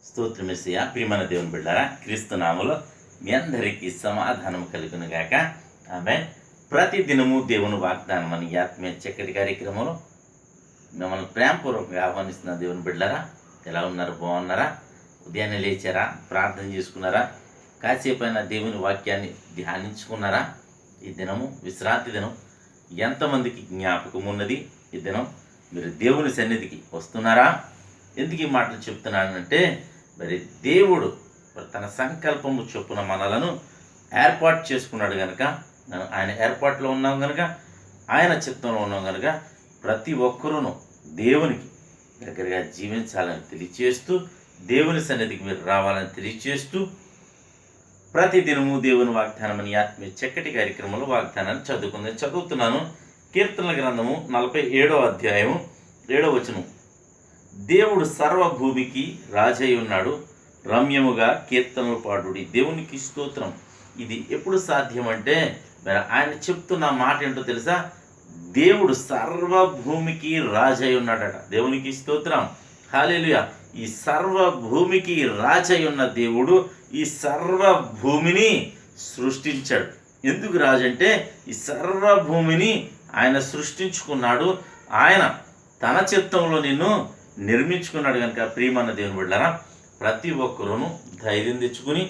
స్తోత్రమేసయ్యా. ప్రియమైన దేవుని బిడ్డారా, క్రీస్తు నామములో మీ అందరికీ సమాధానం కలుగును గాక. ఆమేన్. ప్రతి దినము దేవుని వాగ్దానం అని ఆత్మీయ చక్కటి కార్యక్రమంలో మిమ్మల్ని ప్రేమపూర్వకంగా ఆహ్వానిస్తున్న దేవుని బిడ్డారా, ఎలా ఉన్నారు? బాగున్నారా? ఉదయాన్నే లేచారా? ప్రార్థన చేసుకున్నారా? కాసేపైన దేవుని వాక్యాన్ని ధ్యానించుకున్నారా? ఈ దినము విశ్రాంతి దినం. ఎంతమందికి జ్ఞాపకం ఉన్నది ఈ దినం? మీరు దేవుని సన్నిధికి వస్తున్నారా? ఎందుకు ఈ మాటలు చెప్తున్నానంటే, మరి దేవుడు తన సంకల్పము చొప్పున మనలను ఏర్పాటు చేసుకున్నాడు కనుక, ఆయన ఏర్పాటులో ఉన్నాం కనుక, ఆయన చిత్తంలో ఉన్నాం కనుక, ప్రతి ఒక్కరూను దేవునికి దగ్గరగా జీవించాలని తెలియచేస్తూ, దేవుని సన్నిధికి మీరు రావాలని తెలియచేస్తూ, ప్రతి దినము దేవుని వాగ్దానం అని ఆత్మీయ చక్కటి కార్యక్రమంలో వాగ్దానాన్ని చదువుతున్నాను. కీర్తనల గ్రంథము 47వ అధ్యాయము 7వ వచనం. దేవుడు సర్వభూమికి రాజై ఉన్నాడు, రమ్యముగా కీర్తనలు పాడుడి. దేవునికి స్తోత్రం. ఇది ఎప్పుడు సాధ్యం అంటే, మరి ఆయన చెప్తున్న మాట ఏంటో తెలుసా? దేవుడు సర్వభూమికి రాజై ఉన్నాడట. దేవునికి స్తోత్రం. హల్లెలూయా. ఈ సర్వభూమికి రాజై ఉన్న దేవుడు ఈ సర్వభూమిని సృష్టించాడు. ఎందుకు రాజంటే, ఈ సర్వభూమిని ఆయన సృష్టించుకున్నాడు. ఆయన తన చిత్తంలో నిన్ను నిర్మించుకున్నాడు కనుక, ప్రియమైన దేవుని బిడ్డలారా, ప్రతి ఒక్కరూను ధైర్యం తెచ్చుకుని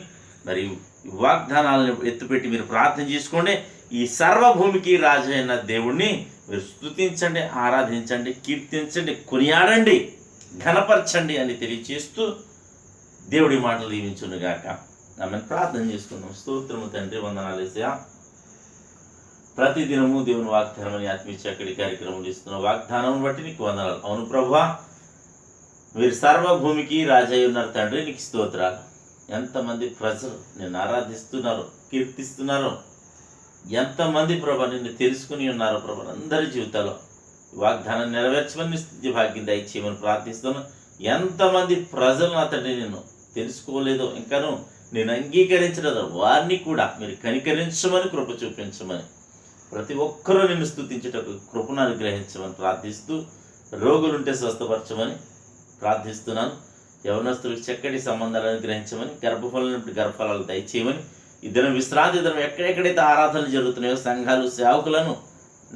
మరి వాగ్దానాలను ఎత్తుపెట్టి మీరు ప్రార్థన చేసుకోండి. ఈ సర్వభూమికి రాజు అయిన దేవుణ్ణి మీరు స్తుతించండి, ఆరాధించండి, కీర్తించండి, కొనియాడండి, ఘనపరచండి అని తెలియచేస్తూ దేవుడి మాటలు దీవించునుగాక. ఆమె ప్రార్థన చేసుకుందాం. స్తోత్రము తండ్రి, వందనాలు యేసయ్యా. ప్రతి దినము దేవుని వాగ్దానం అని ఆత్మీయ చక్కటి కార్యక్రమం ఇస్తున్న వాగ్దానం బట్టి నీకు వందనాలు. అవును ప్రభువా, మీరు సర్వభూమికి రాజై ఉన్నారు తండ్రి, నీకు స్తోత్రాలు. ఎంతమంది ప్రజలు నిన్ను ఆరాధిస్తున్నారు, కీర్తిస్తున్నారు, ఎంతమంది ప్రభా నిన్ను తెలుసుకుని ఉన్నారు ప్రభా, అందరి జీవితాల్లో వాగ్దానం నెరవేర్చమని స్థితి భాగ్యం దయచేయమని ప్రార్థిస్తున్నాను. ఎంతమంది ప్రజలు నా తండ్రి నిన్ను తెలుసుకోలేదో, ఇంకాను నేను అంగీకరించలేదు, వారిని కూడా మీరు కనికరించమని, కృప చూపించమని, ప్రతి ఒక్కరూ నిన్ను స్తుతించేటకు కృపను అనుగ్రహించమని ప్రార్థిస్తూ, రోగులుంటే స్వస్థపరచమని ప్రార్థిస్తున్నాను. యవనస్తులకు చక్కటి సంబంధాలు అనుగ్రహించమని, గర్భఫలం గర్భఫలాలు దయచేయమని, ఈ దినం విశ్రాంతి దినం ఎక్కడెక్కడైతే ఆరాధనలు జరుగుతున్నాయో సంఘాలు, సేవకులను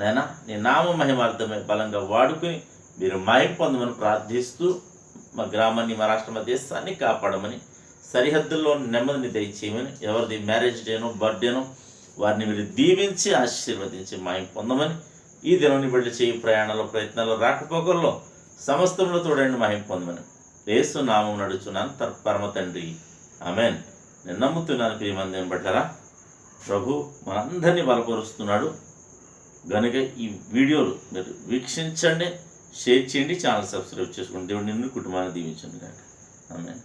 నైనా నీ నామ మహిమార్థమే బలంగా వాడుకుని మీరు మహిమ పొందమని ప్రార్థిస్తూ, మా గ్రామాన్ని, మా రాష్ట్ర, మా దేశాన్ని కాపాడమని, సరిహద్దుల్లో నెమ్మదిని దయచేయమని, ఎవరిది మ్యారేజ్ డేనో బర్త్డేనో వారిని మీరు దీవించి ఆశీర్వదించి మహిమ పొందమని, ఈ దినం బిడ్డ చేయి ప్రయాణాలు, ప్రయత్నాలు, రాకపోకల్లో సమస్తంలో తోడండి, మహిమ పొందమని యేసు నామం నడుచున్నాను పరమ తండ్రి, ఆమెన్. నేను నమ్ముతున్నాను. ప్రియమంది బట్టారా, ప్రభు మనందరినీ బలపరుస్తున్నాడు కనుక ఈ వీడియోలు మీరు వీక్షించండి, షేర్ చేయండి, ఛానల్ సబ్స్క్రైబ్ చేసుకోండి. దేవుడు నిన్ను కుటుంబాన్ని దీవించండి. ఆమెన్.